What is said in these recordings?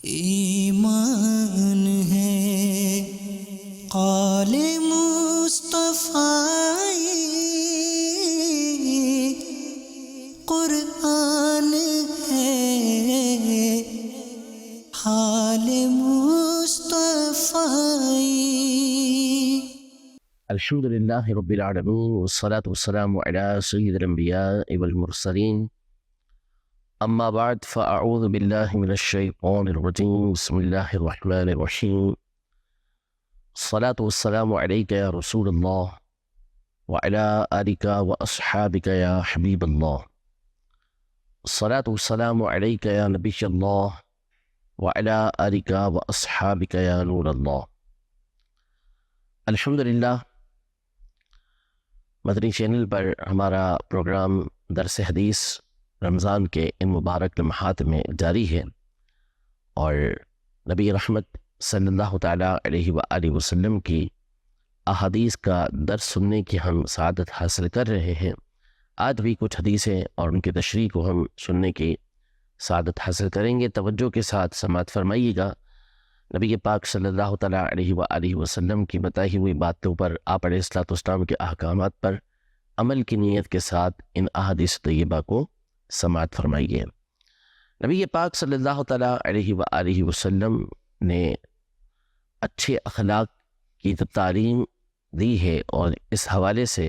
ایمان ہے قال مصطفیٰ، قرآن ہے حال مصطفیٰ۔ الحمد للہ رب العالمین والصلاة والسلام علی سید الانبیاء والمرسلین، اما بعد فاعوذ باللہ من الشیطان الرجیم، بسم اللہ الرحمن الرحیم۔ الصلاة والسلام علیک یا رسول اللہ وعلی آلک واصحابک یا حبیب اللہ۔ الصلاة والسلام علیک یا نبی اللہ وعلی آلک واصحابک یا نور اللہ۔ الحمدللہ مدنی چینل پر ہمارا پروگرام درس حدیث رمضان کے ان مبارک لمحات میں جاری ہے، اور نبی رحمت صلی اللہ تعالیٰ علیہ وآلہ وسلم کی احادیث کا درس سننے کی ہم سعادت حاصل کر رہے ہیں۔ آج بھی کچھ حدیثیں اور ان کی تشریح کو ہم سننے کی سعادت حاصل کریں گے۔ توجہ کے ساتھ سماعت فرمائیے گا۔ نبی پاک صلی اللہ تعالیٰ علیہ وآلہ وسلم کی بتائی ہوئی باتوں پر، آپ علیہ السلام کے احکامات پر عمل کی نیت کے ساتھ ان احادیث طیبہ کو سماعت فرمائیے۔ نبی پاک صلی اللہ تعالیٰ علیہ وآلہ وسلم نے اچھے اخلاق کی تعلیم دی ہے، اور اس حوالے سے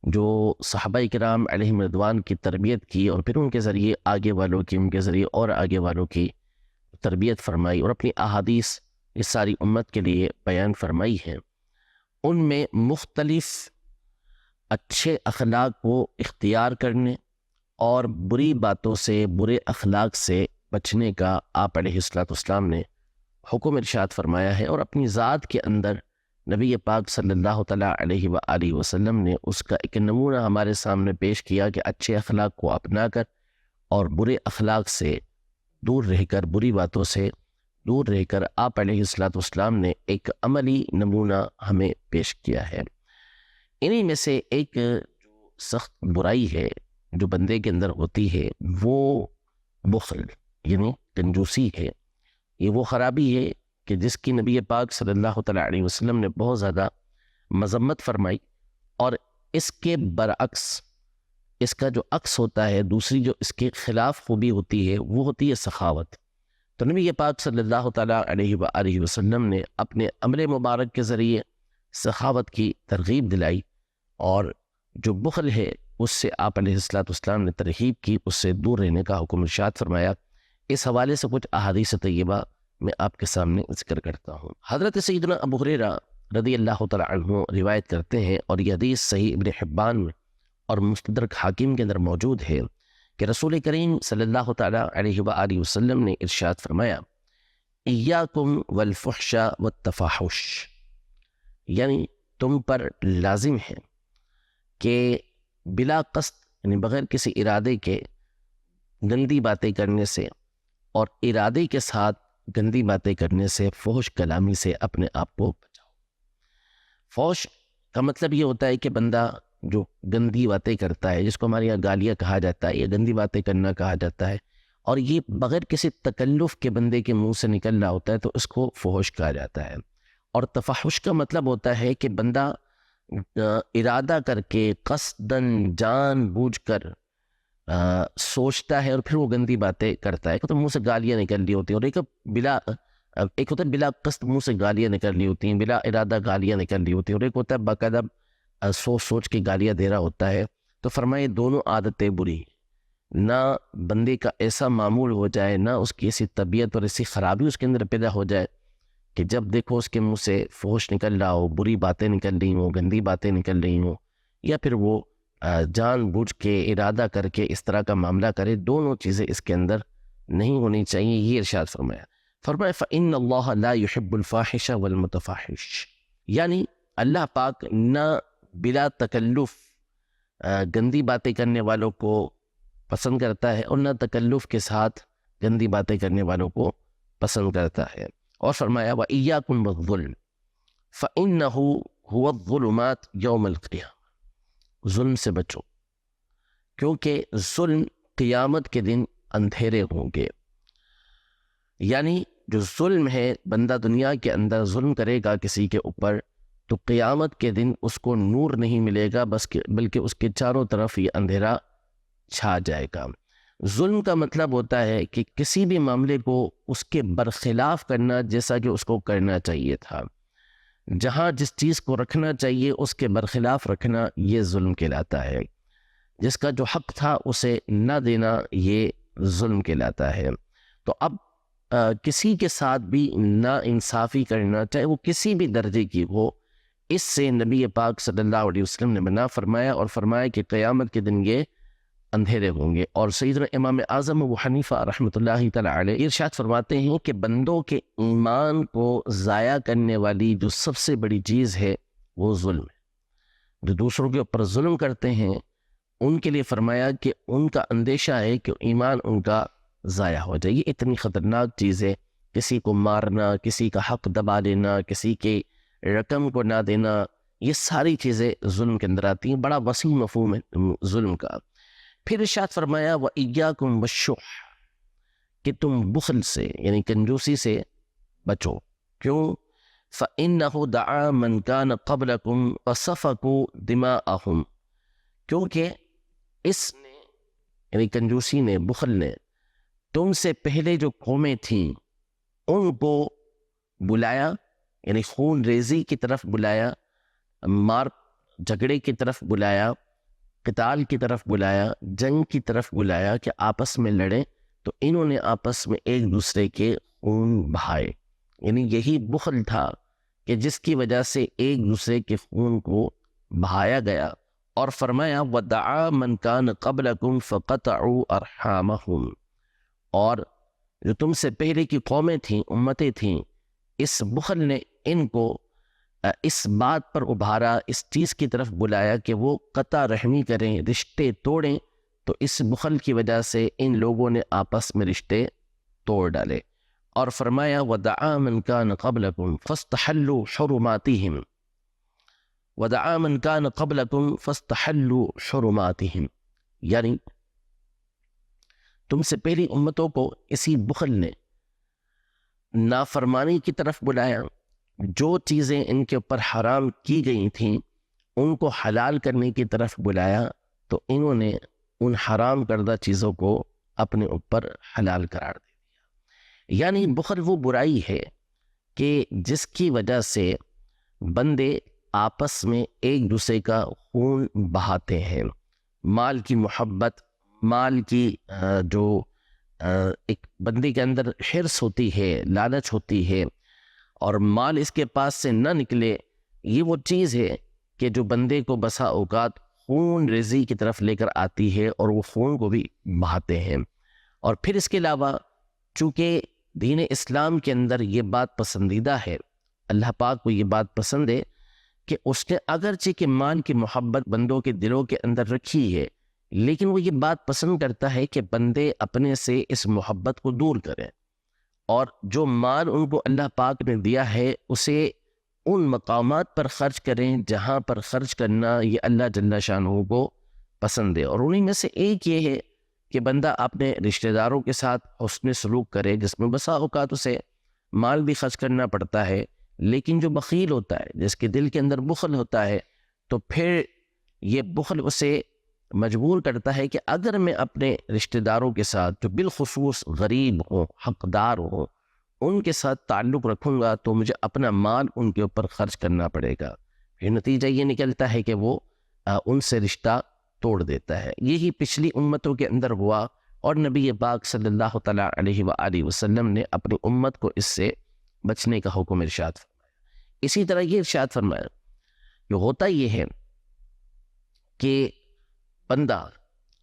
جو صحابہ کرام علیہم رضوان کی تربیت کی، اور پھر ان کے ذریعے آگے والوں کی، ان کے ذریعے اور آگے والوں کی تربیت فرمائی، اور اپنی احادیث اس ساری امت کے لیے بیان فرمائی ہے، ان میں مختلف اچھے اخلاق کو اختیار کرنے اور بری باتوں سے، برے اخلاق سے بچنے کا آپ علیہ السلام نے حکم ارشاد فرمایا ہے، اور اپنی ذات کے اندر نبی پاک صلی اللہ تعالیٰ علیہ وآلہ وسلم نے اس کا ایک نمونہ ہمارے سامنے پیش کیا کہ اچھے اخلاق کو اپنا کر اور برے اخلاق سے دور رہ کر، بری باتوں سے دور رہ کر، آپ علیہ السلام نے ایک عملی نمونہ ہمیں پیش کیا ہے۔ انہی میں سے ایک جو سخت برائی ہے جو بندے کے اندر ہوتی ہے، وہ بخل یعنی کنجوسی ہے۔ یہ وہ خرابی ہے کہ جس کی نبی پاک صلی اللہ تعالیٰ علیہ وسلم نے بہت زیادہ مذمت فرمائی، اور اس کے برعکس، اس کا جو عکس ہوتا ہے، دوسری جو اس کے خلاف خوبی ہوتی ہے، وہ ہوتی ہے سخاوت۔ تو نبی پاک صلی اللہ تعالیٰ علیہ وآلہ وسلم نے اپنے عمل مبارک کے ذریعے سخاوت کی ترغیب دلائی، اور جو بخل ہے اس سے آپ علیہ السلام نے ترغیب کی، اس سے دور رہنے کا حکم ارشاد فرمایا۔ اس حوالے سے کچھ احادیث طیبہ میں آپ کے سامنے ذکر کرتا ہوں۔ حضرت سیدنا ابو ہریرہ رضی اللہ تعالیٰ عنہ روایت کرتے ہیں، اور یہ حدیث صحیح ابن حبان اور مستدرک حاکم کے اندر موجود ہے، کہ رسول کریم صلی اللہ تعالیٰ علیہ وآلہ وسلم نے ارشاد فرمایا، ایاکم والفحش والتفاحش، یعنی تم پر لازم ہے کہ بلا قصد یعنی بغیر کسی ارادے کے گندی باتیں کرنے سے، اور ارادے کے ساتھ گندی باتیں کرنے سے، فحش کلامی سے اپنے آپ کو بچاؤ۔ فحش کا مطلب یہ ہوتا ہے کہ بندہ جو گندی باتیں کرتا ہے، جس کو ہمارے یہاں گالیاں کہا جاتا ہے یا گندی باتیں کرنا کہا جاتا ہے، اور یہ بغیر کسی تکلف کے بندے کے منہ سے نکل رہا ہوتا ہے، تو اس کو فحش کہا جاتا ہے۔ اور تفحش کا مطلب ہوتا ہے کہ بندہ ارادہ کر کے، قصداً جان بوجھ کر سوچتا ہے اور پھر وہ گندی باتیں کرتا ہے۔ ایک ہوتا ہے منہ سے گالیاں نکل رہی ہوتی ہیں، اور ایک ہوتا ہے بلا قصد منہ سے گالیاں نکل رہی ہوتی ہیں، بلا ارادہ گالیاں نکل رہی ہوتی ہیں، اور ایک ہوتا ہے باقاعدہ سوچ سوچ کے گالیاں دے رہا ہوتا ہے۔ تو فرمائے دونوں عادتیں بری، نہ بندے کا ایسا معمول ہو جائے، نہ اس کی ایسی طبیعت اور ایسی خرابی اس کے اندر پیدا ہو جائے کہ جب دیکھو اس کے منہ سے فحش نکل رہا ہو، بری باتیں نکل رہی ہوں، گندی باتیں نکل رہی ہوں، یا پھر وہ جان بوجھ کے ارادہ کر کے اس طرح کا معاملہ کرے۔ دونوں چیزیں اس کے اندر نہیں ہونی چاہیے، یہ ارشاد فرمایا۔ فَإِنَّ اللَّهَ لَا يُحِبُّ الْفَاحِشَ وَالْمُتَفَاحِشَ، یعنی اللہ پاک نہ بلا تکلف گندی باتیں کرنے والوں کو پسند کرتا ہے، اور نہ تکلف کے ساتھ گندی باتیں کرنے والوں کو پسند کرتا ہے۔ اور فرمایا وَإِيَّاكُمْ وَالظُّلْمَ فَإِنَّهُ هُوَ الظُّلُمَاتُ يَوْمَ الْقِيَامَةِ، ظلم سے بچو، کیونکہ ظلم قیامت کے دن اندھیرے ہوں گے۔ یعنی جو ظلم ہے، بندہ دنیا کے اندر ظلم کرے گا کسی کے اوپر تو قیامت کے دن اس کو نور نہیں ملے گا، بلکہ اس کے چاروں طرف یہ اندھیرا چھا جائے گا۔ ظلم کا مطلب ہوتا ہے کہ کسی بھی معاملے کو اس کے برخلاف کرنا جیسا کہ اس کو کرنا چاہیے تھا، جہاں جس چیز کو رکھنا چاہیے اس کے برخلاف رکھنا، یہ ظلم کہلاتا ہے۔ جس کا جو حق تھا اسے نہ دینا، یہ ظلم کہلاتا ہے۔ تو اب کسی کے ساتھ بھی نا انصافی کرنا، چاہے وہ کسی بھی درجے کی ہو، اس سے نبی پاک صلی اللہ علیہ وسلم نے منع فرمایا، اور فرمایا کہ قیامت کے دن یہ اندھیرے ہوں گے۔ اور سیدنا امام اعظم ابو حنیفہ رحمۃ اللہ تعالی علیہ ارشاد فرماتے ہیں کہ بندوں کے ایمان کو ضائع کرنے والی جو سب سے بڑی چیز ہے وہ ظلم ہے۔ جو دوسروں کے اوپر ظلم کرتے ہیں ان کے لیے فرمایا کہ ان کا اندیشہ ہے کہ ایمان ان کا ضائع ہو جائے۔ یہ اتنی خطرناک چیز ہے، کسی کو مارنا، کسی کا حق دبا لینا، کسی کے رقم کو نہ دینا، یہ ساری چیزیں ظلم کے اندر آتی ہیں۔ بڑا وسیع مفہوم ہے ظلم کا۔ پھر ارشاد فرمایا وَإِيَّاكُمْ وَالشُّحَّ، کہ تم بخل سے یعنی کنجوسی سے بچو۔ کیوں؟ فَإِنَّهُ دَعَا مَنْ كَانَ قَبْلَكُمْ وَسَفَكُوا دِمَاءَهُمْ، کیونکہ اس نے یعنی کنجوسی نے، بخل نے تم سے پہلے جو قومیں تھیں ان کو بلایا، یعنی خون ریزی کی طرف بلایا، مار جھگڑے کی طرف بلایا، قتال کی طرف بلایا، جنگ کی طرف بلایا کہ آپس میں لڑیں، تو انہوں نے آپس میں ایک دوسرے کے خون بہائے۔ یعنی یہی بخل تھا کہ جس کی وجہ سے ایک دوسرے کے خون کو بہایا گیا۔ اور فرمایا وَدَعَا مَنْ كَانَ قَبْلَكُمْ فَقَطَعُوا أَرْحَامَهُمْ، اور جو تم سے پہلے کی قومیں تھیں، امتیں تھیں، اس بخل نے ان کو اس بات پر ابھارا، اس چیز کی طرف بلایا کہ وہ قطع رحمی کریں، رشتے توڑیں، تو اس بخل کی وجہ سے ان لوگوں نے آپس میں رشتے توڑ ڈالے۔ اور فرمایا وَدَعَا مَنْ كَانَ قَبْلَكُمْ فَاسْتَحَلُّوا حُرُمَاتِهِمْ، وَدَعَا مَنْ كَانَ قَبْلَكُمْ فَاسْتَحَلُّوا حُرُمَاتِهِمْ، یعنی تم سے پہلی امتوں کو اسی بخل نے نافرمانی کی طرف بلایا، جو چیزیں ان کے اوپر حرام کی گئی تھیں ان کو حلال کرنے کی طرف بلایا، تو انہوں نے ان حرام کردہ چیزوں کو اپنے اوپر حلال قرار دے دیا۔ یعنی بخل وہ برائی ہے کہ جس کی وجہ سے بندے آپس میں ایک دوسرے کا خون بہاتے ہیں۔ مال کی محبت، مال کی جو ایک بندے کے اندر حرص ہوتی ہے، لالچ ہوتی ہے، اور مال اس کے پاس سے نہ نکلے، یہ وہ چیز ہے کہ جو بندے کو بسا اوقات خون ریزی کی طرف لے کر آتی ہے، اور وہ خون کو بھی بہاتے ہیں۔ اور پھر اس کے علاوہ چونکہ دین اسلام کے اندر یہ بات پسندیدہ ہے، اللہ پاک کو یہ بات پسند ہے کہ اس نے اگرچہ کہ مال کی محبت بندوں کے دلوں کے اندر رکھی ہے، لیکن وہ یہ بات پسند کرتا ہے کہ بندے اپنے سے اس محبت کو دور کریں، اور جو مال ان کو اللہ پاک نے دیا ہے اسے ان مقامات پر خرچ کریں جہاں پر خرچ کرنا یہ اللہ جل شانہ کو پسند ہے۔ اور انہی میں سے ایک یہ ہے کہ بندہ اپنے رشتہ داروں کے ساتھ حسن سلوک کرے، جس میں بسا اوقات اسے مال بھی خرچ کرنا پڑتا ہے، لیکن جو بخیل ہوتا ہے، جس کے دل کے اندر بخل ہوتا ہے، تو پھر یہ بخل اسے مجبور کرتا ہے کہ اگر میں اپنے رشتہ داروں کے ساتھ جو بالخصوص غریب ہوں، حقدار ہوں، ان کے ساتھ تعلق رکھوں گا تو مجھے اپنا مال ان کے اوپر خرچ کرنا پڑے گا۔ پھر نتیجہ یہ نکلتا ہے کہ وہ ان سے رشتہ توڑ دیتا ہے۔ یہی پچھلی امتوں کے اندر ہوا، اور نبی پاک صلی اللہ تعالیٰ علیہ وآلہ وسلم نے اپنی امت کو اس سے بچنے کا حکم ارشاد فرمایا۔ اسی طرح یہ ارشاد فرمایا کہ ہوتا یہ ہے کہ بندہ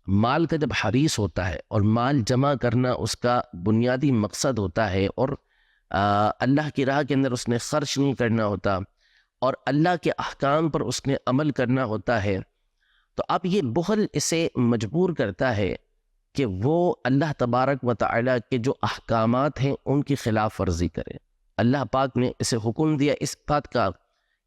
مال کا جب حریص ہوتا ہے اور مال جمع کرنا اس کا بنیادی مقصد ہوتا ہے، اور اللہ کی راہ کے اندر اس نے خرچ نہیں کرنا ہوتا، اور اللہ کے احکام پر اس نے عمل کرنا ہوتا ہے، تو اب یہ بخل اسے مجبور کرتا ہے کہ وہ اللہ تبارک و تعالیٰ کے جو احکامات ہیں ان کی خلاف ورزی کرے۔ اللہ پاک نے اسے حکم دیا اس بات کا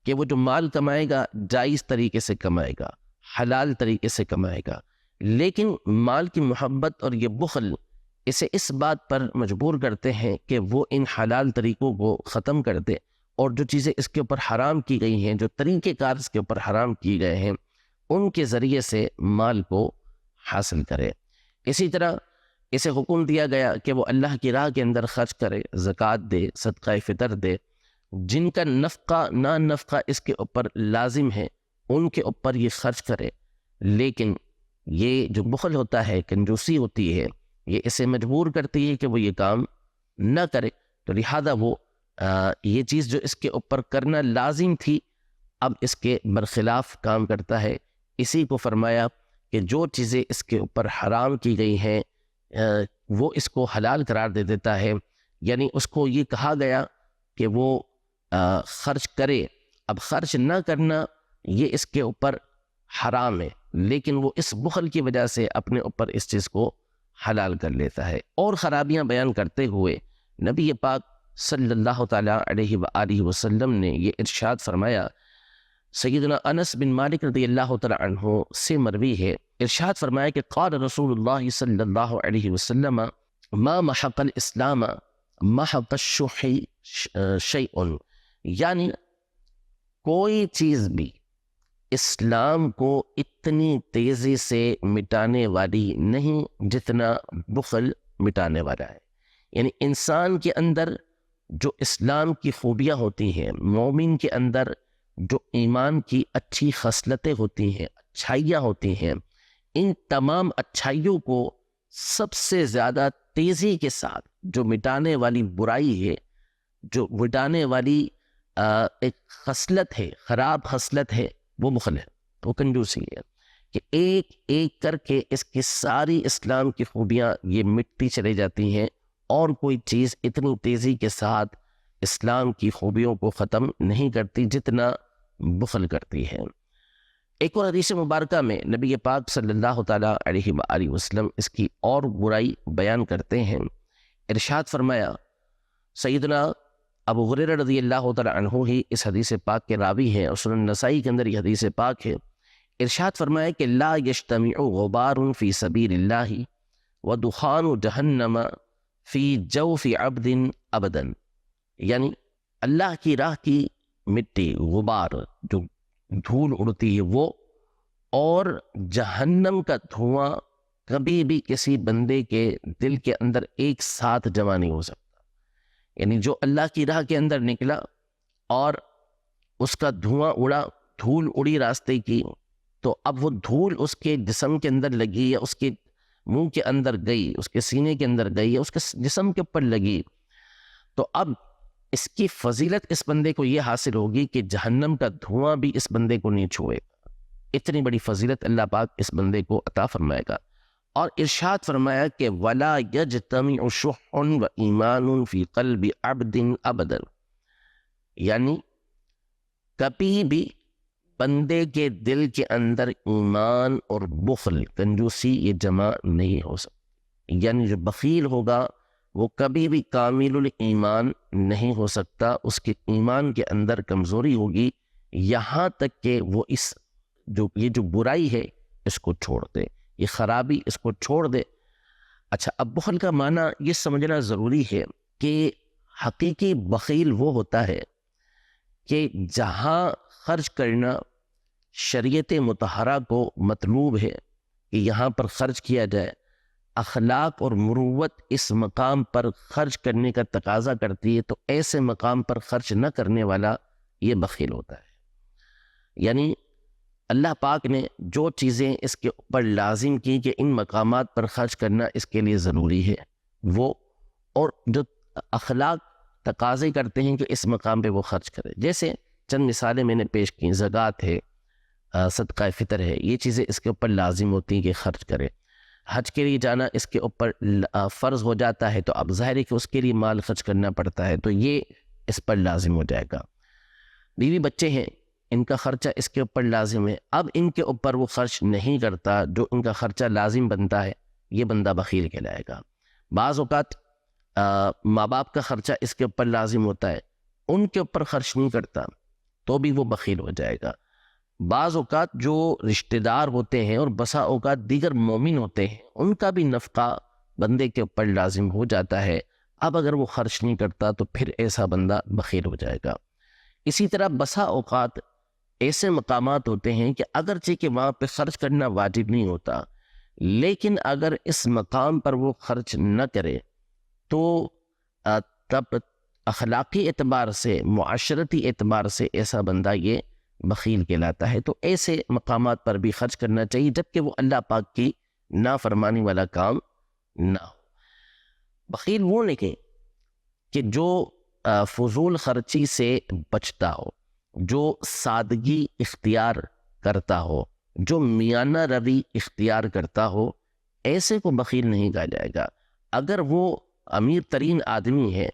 کہ وہ جو مال کمائے گا جائز طریقے سے کمائے گا، حلال طریقے سے کمائے گا، لیکن مال کی محبت اور یہ بخل اسے اس بات پر مجبور کرتے ہیں کہ وہ ان حلال طریقوں کو ختم کر دے اور جو چیزیں اس کے اوپر حرام کی گئی ہیں، جو طریقہ کار اس کے اوپر حرام کیے گئے ہیں، ان کے ذریعے سے مال کو حاصل کرے۔ اسی طرح اسے حکم دیا گیا کہ وہ اللہ کی راہ کے اندر خرچ کرے، زکوٰۃ دے، صدقہ فطر دے۔ جن کا نفقہ نان نفقہ اس کے اوپر لازم ہے ان کے اوپر یہ خرچ کرے، لیکن یہ جو بخل ہوتا ہے، کنجوسی ہوتی ہے، یہ اسے مجبور کرتی ہے کہ وہ یہ کام نہ کرے، تو لہذا وہ یہ چیز جو اس کے اوپر کرنا لازم تھی اب اس کے برخلاف کام کرتا ہے۔ اسی کو فرمایا کہ جو چیزیں اس کے اوپر حرام کی گئی ہیں وہ اس کو حلال قرار دے دیتا ہے، یعنی اس کو یہ کہا گیا کہ وہ خرچ کرے، اب خرچ نہ کرنا یہ اس کے اوپر حرام ہے، لیکن وہ اس بخل کی وجہ سے اپنے اوپر اس چیز کو حلال کر لیتا ہے۔ اور خرابیاں بیان کرتے ہوئے نبی پاک صلی اللہ تعالیٰ علیہ وآلہ وسلم نے یہ ارشاد فرمایا، سیدنا انس بن مالک رضی اللہ تعالیٰ عنہ سے مروی ہے، ارشاد فرمایا کہ قال رسول اللہ صلی اللہ علیہ وسلم ما محق الاسلام محق الشح شیء، یعنی کوئی چیز بھی اسلام کو اتنی تیزی سے مٹانے والی نہیں جتنا بخل مٹانے والا ہے۔ یعنی انسان کے اندر جو اسلام کی خوبیاں ہوتی ہیں، مومن کے اندر جو ایمان کی اچھی خصلتیں ہوتی ہیں، اچھائیاں ہوتی ہیں، ان تمام اچھائیوں کو سب سے زیادہ تیزی کے ساتھ جو مٹانے والی برائی ہے، جو مٹانے والی ایک خصلت ہے، خراب خصلت ہے، وہ بخل ہے، وہ کنجوسی ہے، کہ ایک ایک کر کے اس کی ساری اسلام کی خوبیاں یہ مٹتی چلی جاتی ہیں، اور کوئی چیز اتنی تیزی کے ساتھ اسلام کی خوبیوں کو ختم نہیں کرتی جتنا بخل کرتی ہے۔ ایک اور حدیث مبارکہ میں نبی پاک صلی اللہ تعالیٰ علیہ وآلہ وسلم اس کی اور برائی بیان کرتے ہیں، ارشاد فرمایا، سیدنا ابو ہریرہ رضی اللہ تعالیٰ عنہ ہی اس حدیث پاک کے راوی ہیں اور سنن نسائی کے اندر یہ حدیث پاک ہے، ارشاد فرمایا کہ لا یجتمع غبار فی سبیل اللہ ودخان جہنم فی جوف عبد ابدا، یعنی اللہ کی راہ کی مٹی، غبار، جو دھول اڑتی ہے وہ، اور جہنم کا دھواں کبھی بھی کسی بندے کے دل کے اندر ایک ساتھ جمع نہیں ہو سکتا۔ یعنی جو اللہ کی راہ کے اندر نکلا اور اس کا دھواں اڑا، دھول اڑی راستے کی، تو اب وہ دھول اس کے جسم کے اندر لگی یا اس کے منہ کے اندر گئی، اس کے سینے کے اندر گئی یا اس کے جسم کے اوپر لگی، تو اب اس کی فضیلت اس بندے کو یہ حاصل ہوگی کہ جہنم کا دھواں بھی اس بندے کو نہیں چھوئے گا۔ اتنی بڑی فضیلت اللہ پاک اس بندے کو عطا فرمائے گا۔ اور ارشاد فرمایا کہ وَلَا يَجْتَمِعُ شُحٌ وَإِيمَانٌ فِي قَلْبِ عَبْدٍ أَبَدًا، یعنی کبھی بھی بندے کے دل کے اندر ایمان اور بخل، کنجوسی یہ جمع نہیں ہو سکتی۔ یعنی جو بخیل ہوگا وہ کبھی بھی کامل الایمان نہیں ہو سکتا، اس کے ایمان کے اندر کمزوری ہوگی، یہاں تک کہ وہ یہ جو برائی ہے اس کو چھوڑ دے، یہ خرابی اس کو چھوڑ دے۔ اچھا، اب بخل کا معنی یہ سمجھنا ضروری ہے کہ حقیقی بخیل وہ ہوتا ہے کہ جہاں خرچ کرنا شریعت مطہرہ کو مطلوب ہے کہ یہاں پر خرچ کیا جائے، اخلاق اور مروت اس مقام پر خرچ کرنے کا تقاضا کرتی ہے، تو ایسے مقام پر خرچ نہ کرنے والا یہ بخیل ہوتا ہے۔ یعنی اللہ پاک نے جو چیزیں اس کے اوپر لازم کی کہ ان مقامات پر خرچ کرنا اس کے لیے ضروری ہے وہ، اور جو اخلاق تقاضے کرتے ہیں کہ اس مقام پہ وہ خرچ کرے، جیسے چند مثالیں میں نے پیش کی، زکوٰۃ ہے، صدقہ فطر ہے، یہ چیزیں اس کے اوپر لازم ہوتی ہیں کہ خرچ کرے۔ حج کے لیے جانا اس کے اوپر فرض ہو جاتا ہے، تو اب ظاہر ہے کہ اس کے لیے مال خرچ کرنا پڑتا ہے، تو یہ اس پر لازم ہو جائے گا۔ بیوی بچے ہیں، ان کا خرچہ اس کے اوپر لازم ہے، اب ان کے اوپر وہ خرچ نہیں کرتا جو ان کا خرچہ لازم بنتا ہے، یہ بندہ بخیل کہلائے گا۔ بعض اوقات ماں باپ کا خرچہ اس کے اوپر لازم ہوتا ہے، ان کے اوپر خرچ نہیں کرتا تو بھی وہ بخیل ہو جائے گا۔ بعض اوقات جو رشتہ دار ہوتے ہیں اور بسا اوقات دیگر مومن ہوتے ہیں، ان کا بھی نفقہ بندے کے اوپر لازم ہو جاتا ہے، اب اگر وہ خرچ نہیں کرتا تو پھر ایسا بندہ بخیل ہو جائے گا۔ اسی طرح بسا اوقات ایسے مقامات ہوتے ہیں کہ اگرچہ کہ وہاں پہ خرچ کرنا واجب نہیں ہوتا، لیکن اگر اس مقام پر وہ خرچ نہ کرے تو تب اخلاقی اعتبار سے، معاشرتی اعتبار سے ایسا بندہ یہ بخیل کہلاتا ہے۔ تو ایسے مقامات پر بھی خرچ کرنا چاہیے جبکہ وہ اللہ پاک کی نافرمانی والا کام نہ ہو۔ بخیل وہ نہیں کہ جو فضول خرچی سے بچتا ہو، جو سادگی اختیار کرتا ہو، جو میانہ روی اختیار کرتا ہو، ایسے کو بخیل نہیں کہا جائے گا۔ اگر وہ امیر ترین آدمی ہے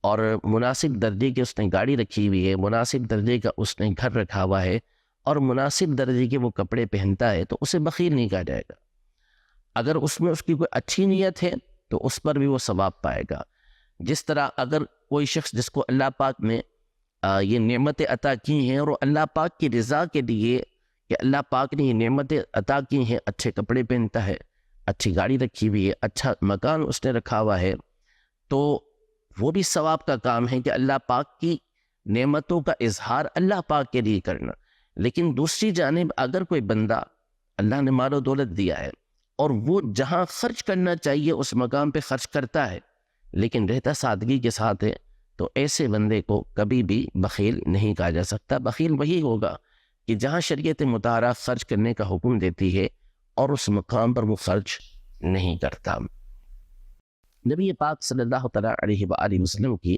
اور مناسب درجے کی اس نے گاڑی رکھی ہوئی ہے، مناسب درجے کا اس نے گھر رکھا ہوا ہے اور مناسب درجے کے وہ کپڑے پہنتا ہے تو اسے بخیل نہیں کہا جائے گا۔ اگر اس میں اس کی کوئی اچھی نیت ہے تو اس پر بھی وہ ثواب پائے گا۔ جس طرح اگر کوئی شخص جس کو اللہ پاک نے یہ نعمتیں عطا کی ہیں اور وہ اللہ پاک کی رضا کے لیے کہ اللہ پاک نے یہ نعمتیں عطا کی ہیں، اچھے کپڑے پہنتا ہے، اچھی گاڑی رکھی ہوئی ہے، اچھا مکان اس نے رکھا ہوا ہے، تو وہ بھی ثواب کا کام ہے کہ اللہ پاک کی نعمتوں کا اظہار اللہ پاک کے لیے کرنا۔ لیکن دوسری جانب اگر کوئی بندہ اللہ نے مال و دولت دیا ہے اور وہ جہاں خرچ کرنا چاہیے اس مقام پہ خرچ کرتا ہے لیکن رہتا سادگی کے ساتھ ہے، تو ایسے بندے کو کبھی بھی بخیل نہیں کہا جا سکتا۔ بخیل وہی ہوگا کہ جہاں شریعت مطہرہ خرچ کرنے کا حکم دیتی ہے اور اس مقام پر وہ خرچ نہیں کرتا۔ نبی پاک صلی اللہ تعالیٰ علیہ وآلہ وسلم کی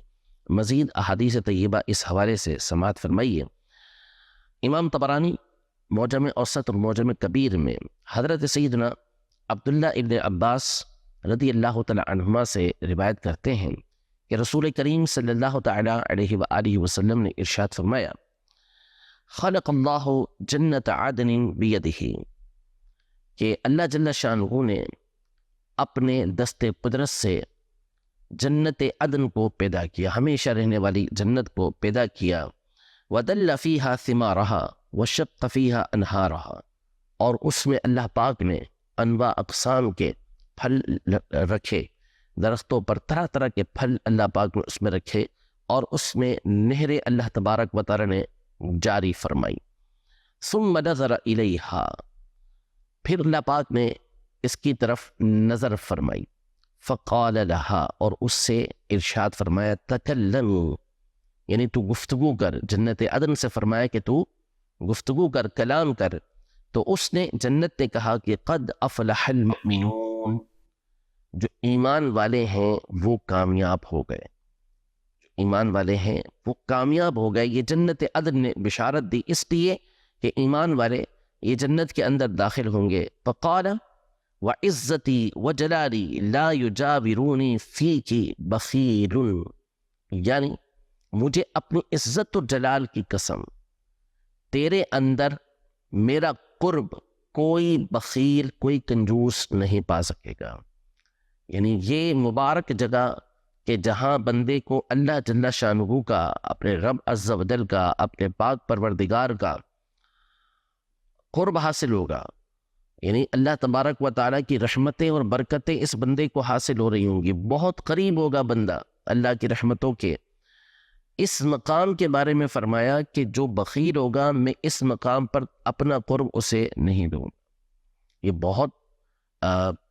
مزید احادیث طیبہ اس حوالے سے سماعت فرمائیے۔ امام طبرانی معجم اوسط اور معجم کبیر میں حضرت سیدنا عبداللہ ابن عباس رضی اللہ تعالیٰ عنہما سے روایت کرتے ہیں کہ رسول کریم صلی اللہ تعالیٰ علیہ وآلہ وسلم نے ارشاد فرمایا، خلق اللہ جنت عدن بیدہ، کہ اللہ جل شانہ نے اپنے دست قدرت سے جنت عدن کو پیدا کیا، ہمیشہ رہنے والی جنت کو پیدا کیا، وَدَلَّ فِيهَا ثِمَارَهَا وَشَقَّ فِيهَا أَنْهَارَهَا، اور اس میں اللہ پاک نے انواع اقسام کے پھل رکھے، درختوں پر طرح طرح کے پھل اللہ پاک نے اس میں رکھے اور اس میں نہریں اللہ تبارک و تعالی نے جاری فرمائی۔ ثم نظر الیہا، پھر اللہ پاک نے اس کی طرف نظر فرمائی، فقال لہا، اور اس سے ارشاد فرمایا، تکلم، یعنی تو گفتگو کر۔ جنت عدن سے فرمایا کہ تو گفتگو کر، کلام کر۔ تو اس نے، جنت نے کہا کہ قد افلح المؤمنون، جو ایمان والے ہیں وہ کامیاب ہو گئے، جو ایمان والے ہیں وہ کامیاب ہو گئے۔ یہ جنت عدن نے بشارت دی اس لیے کہ ایمان والے یہ جنت کے اندر داخل ہوں گے۔ فقال وعزتی وجلالی لا یجاورونی فیکی بخیل، یعنی مجھے اپنی عزت و جلال کی قسم، تیرے اندر میرا قرب کوئی بخیل، کوئی کنجوس نہیں پا سکے گا۔ یعنی یہ مبارک جگہ کہ جہاں بندے کو اللہ جل شانہ کا، اپنے رب عز و جل کا، اپنے پاک پروردگار کا قرب حاصل ہوگا، یعنی اللہ تبارک و تعالیٰ کی رحمتیں اور برکتیں اس بندے کو حاصل ہو رہی ہوں گی، بہت قریب ہوگا بندہ اللہ کی رحمتوں کے۔ اس مقام کے بارے میں فرمایا کہ جو بخیل ہوگا میں اس مقام پر اپنا قرب اسے نہیں دوں۔ یہ بہت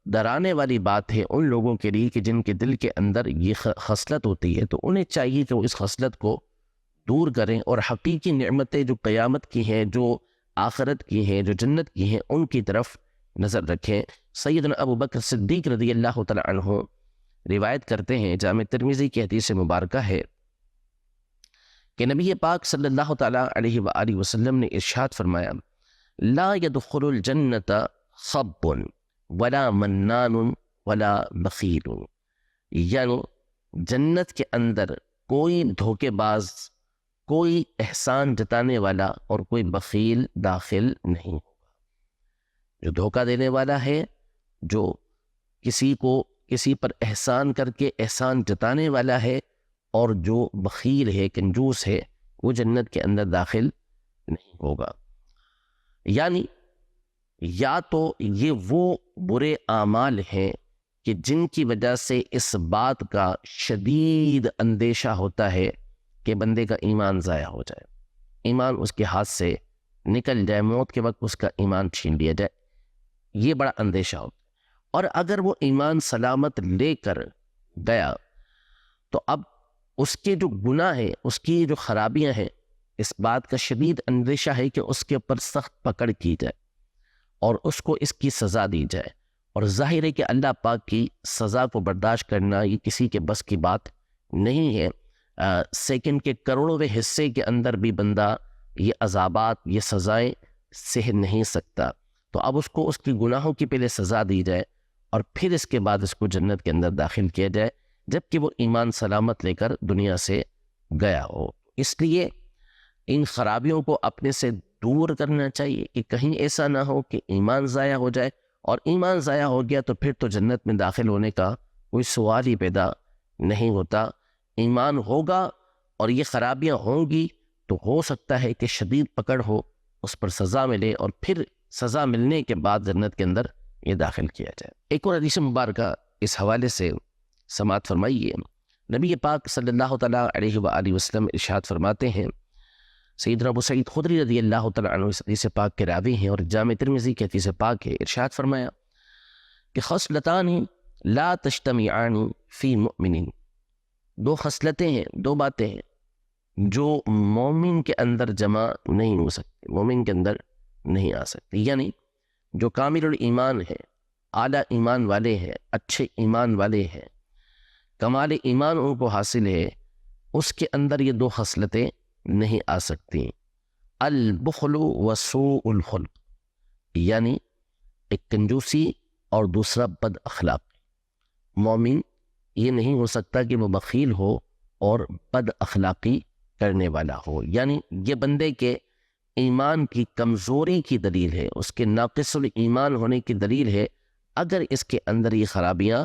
ڈرانے والی بات ہے ان لوگوں کے لیے کہ جن کے دل کے اندر یہ خصلت ہوتی ہے، تو انہیں چاہیے کہ وہ اس خصلت کو دور کریں اور حقیقی نعمتیں جو قیامت کی ہیں، جو آخرت کی ہیں، جو جنت کی ہیں، ان کی طرف نظر رکھیں۔ سیدنا ابو بکر صدیق رضی اللہ تعالیٰ عنہ روایت کرتے ہیں، جامع ترمذی کی حدیث مبارکہ ہے کہ نبی پاک صلی اللہ تعالیٰ علیہ وآلہ وسلم نے ارشاد فرمایا، لا يدخل الجنت خب ولا منان ولا بخیل، یعنی جنت کے اندر کوئی دھوکے باز، کوئی احسان جتانے والا اور کوئی بخیل داخل نہیں ہوگا۔ جو دھوکہ دینے والا ہے، جو کسی کو کسی پر احسان کر کے احسان جتانے والا ہے، اور جو بخیل ہے، کنجوس ہے، وہ جنت کے اندر داخل نہیں ہوگا۔ یعنی یا تو یہ وہ برے اعمال ہیں کہ جن کی وجہ سے اس بات کا شدید اندیشہ ہوتا ہے کہ بندے کا ایمان ضائع ہو جائے، ایمان اس کے ہاتھ سے نکل جائے، موت کے وقت اس کا ایمان چھین لیا جائے، یہ بڑا اندیشہ ہوتا ہے۔ اور اگر وہ ایمان سلامت لے کر گیا تو اب اس کے جو گناہ ہیں، اس کی جو خرابیاں ہیں، اس بات کا شدید اندیشہ ہے کہ اس کے اوپر سخت پکڑ کی جائے اور اس کو اس کی سزا دی جائے، اور ظاہر ہے کہ اللہ پاک کی سزا کو برداشت کرنا یہ کسی کے بس کی بات نہیں ہے۔ سیکنڈ کے کروڑویں حصے کے اندر بھی بندہ یہ عذابات، یہ سزائیں سہ نہیں سکتا، تو اب اس کو اس کی گناہوں کی پہلے سزا دی جائے اور پھر اس کے بعد اس کو جنت کے اندر داخل کیا جائے، جبکہ وہ ایمان سلامت لے کر دنیا سے گیا ہو۔ اس لیے ان خرابیوں کو اپنے سے دور کرنا چاہیے کہ کہیں ایسا نہ ہو کہ ایمان ضائع ہو جائے، اور ایمان ضائع ہو گیا تو پھر تو جنت میں داخل ہونے کا کوئی سوال ہی پیدا نہیں ہوتا۔ ایمان ہوگا اور یہ خرابیاں ہوں گی تو ہو سکتا ہے کہ شدید پکڑ ہو، اس پر سزا ملے، اور پھر سزا ملنے کے بعد جنت کے اندر یہ داخل کیا جائے۔ ایک اور حدیث مبارکہ اس حوالے سے سماعت فرمائیے۔ نبی پاک صلی اللہ تعالیٰ علیہ وآلہ وسلم ارشاد فرماتے ہیں، سیدنا ابو سعید خدری رضی اللہ تعالیٰ عنہ اس حدیث پاک کے راوی ہیں اور جامع ترمذی کی حدیث پاک ہے، ارشاد فرمایا کہ خصلتان لا تجتمعان فی مؤمن، دو خصلتیں ہیں، دو باتیں ہیں جو مومن کے اندر جمع نہیں ہو سکتی، مومن کے اندر نہیں آ سکتی، یعنی جو کامل الایمان ہے، اعلیٰ ایمان والے ہیں، اچھے ایمان والے ہیں، کمال ایمان ان کو حاصل ہے، اس کے اندر یہ دو خصلتیں نہیں آ سکتی، البخل و سوء الخلق، یعنی ایک کنجوسی اور دوسرا بد اخلاق۔ مومن یہ نہیں ہو سکتا کہ وہ بخیل ہو اور بد اخلاقی کرنے والا ہو، یعنی یہ بندے کے ایمان کی کمزوری کی دلیل ہے، اس کے ناقص الایمان ہونے کی دلیل ہے اگر اس کے اندر یہ خرابیاں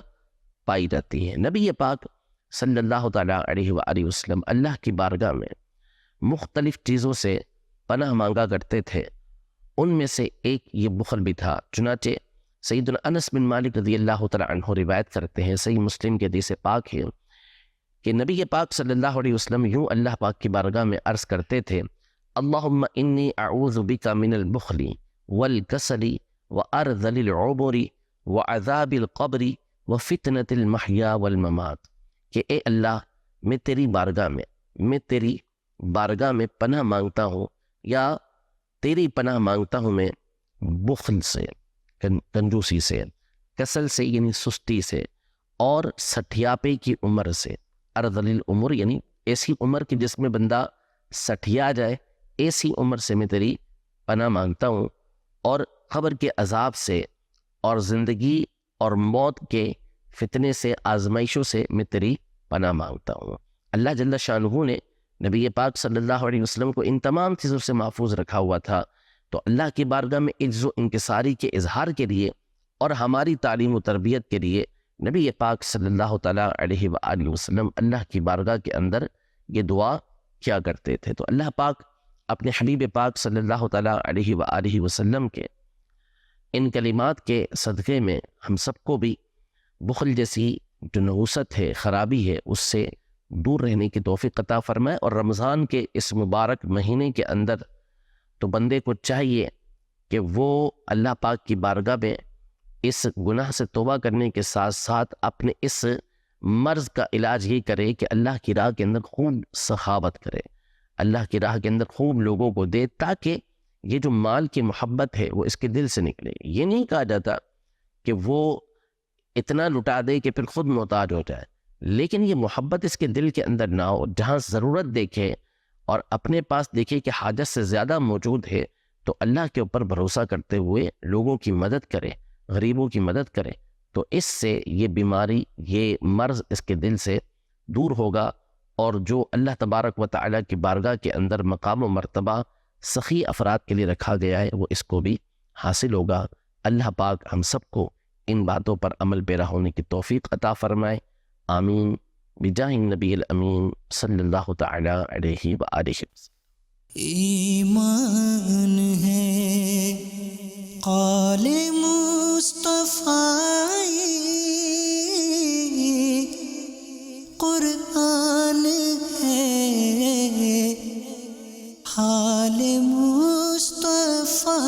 پائی جاتی ہیں۔ نبی پاک صلی اللہ تعالیٰ علیہ وآلہ وسلم اللہ کی بارگاہ میں مختلف چیزوں سے پناہ مانگا کرتے تھے، ان میں سے ایک یہ بخل بھی تھا۔ چنانچہ سیدنا انس بن مالک رضی اللہ تعالیٰ عنہ روایت کرتے ہیں، صحیح مسلم کے حدیث پاک ہے کہ نبی پاک صلی اللہ علیہ وسلم یوں اللہ پاک کی بارگاہ میں عرض کرتے تھے، اللہم انی اعوذ بک من البخل والکسل وارذل العمر وعذاب القبر وفتنة المحیا والممات، کہ اے اللہ میں تیری بارگاہ میں پناہ مانگتا ہوں، یا تیری پناہ مانگتا ہوں میں بخل سے، کنجوسی سے، کسل سے یعنی سستی سے، اور سٹھیاپے کی عمر سے، ارذل العمر یعنی ایسی عمر کی جس میں بندہ سٹھیا جائے، ایسی عمر سے میں تیری پناہ مانگتا ہوں، اور قبر کے عذاب سے، اور زندگی اور موت کے فتنے سے، آزمائشوں سے میں تیری پناہ مانگتا ہوں۔ اللہ جل شانہ نے نبی پاک صلی اللہ علیہ وسلم کو ان تمام چیزوں سے محفوظ رکھا ہوا تھا، تو اللہ کی بارگاہ میں عجز و انکساری کے اظہار کے لیے اور ہماری تعلیم و تربیت کے لیے نبی پاک صلی اللہ تعالیٰ علیہ وآلہ وسلم اللہ کی بارگاہ کے اندر یہ دعا کیا کرتے تھے۔ تو اللہ پاک اپنے حبیب پاک صلی اللہ تعالیٰ علیہ وآلہ وسلم کے ان کلمات کے صدقے میں ہم سب کو بھی بخل جیسی جو نحوست ہے، خرابی ہے، اس سے دور رہنے کی توفیق عطا فرمائے، اور رمضان کے اس مبارک مہینے کے اندر تو بندے کو چاہیے کہ وہ اللہ پاک کی بارگاہ میں اس گناہ سے توبہ کرنے کے ساتھ ساتھ اپنے اس مرض کا علاج یہ کرے کہ اللہ کی راہ کے اندر خوب سخاوت کرے، اللہ کی راہ کے اندر خوب لوگوں کو دے، تاکہ یہ جو مال کی محبت ہے وہ اس کے دل سے نکلے۔ یہ نہیں کہا جاتا کہ وہ اتنا لٹا دے کہ پھر خود محتاج ہو جائے، لیکن یہ محبت اس کے دل کے اندر نہ ہو، جہاں ضرورت دیکھے اور اپنے پاس دیکھے کہ حاجت سے زیادہ موجود ہے تو اللہ کے اوپر بھروسہ کرتے ہوئے لوگوں کی مدد کرے، غریبوں کی مدد کرے، تو اس سے یہ بیماری، یہ مرض اس کے دل سے دور ہوگا، اور جو اللہ تبارک و تعالیٰ کی بارگاہ کے اندر مقام و مرتبہ سخی افراد کے لیے رکھا گیا ہے وہ اس کو بھی حاصل ہوگا۔ اللہ پاک ہم سب کو ان باتوں پر عمل پیرا ہونے کی توفیق عطا فرمائے، آمین، بجاہ النبی الامین صلی اللہ تعالی علیہ وآلہ وسلم۔ ایمان ہے قال مصطفی قرآن ہے، حال مصطفیٰ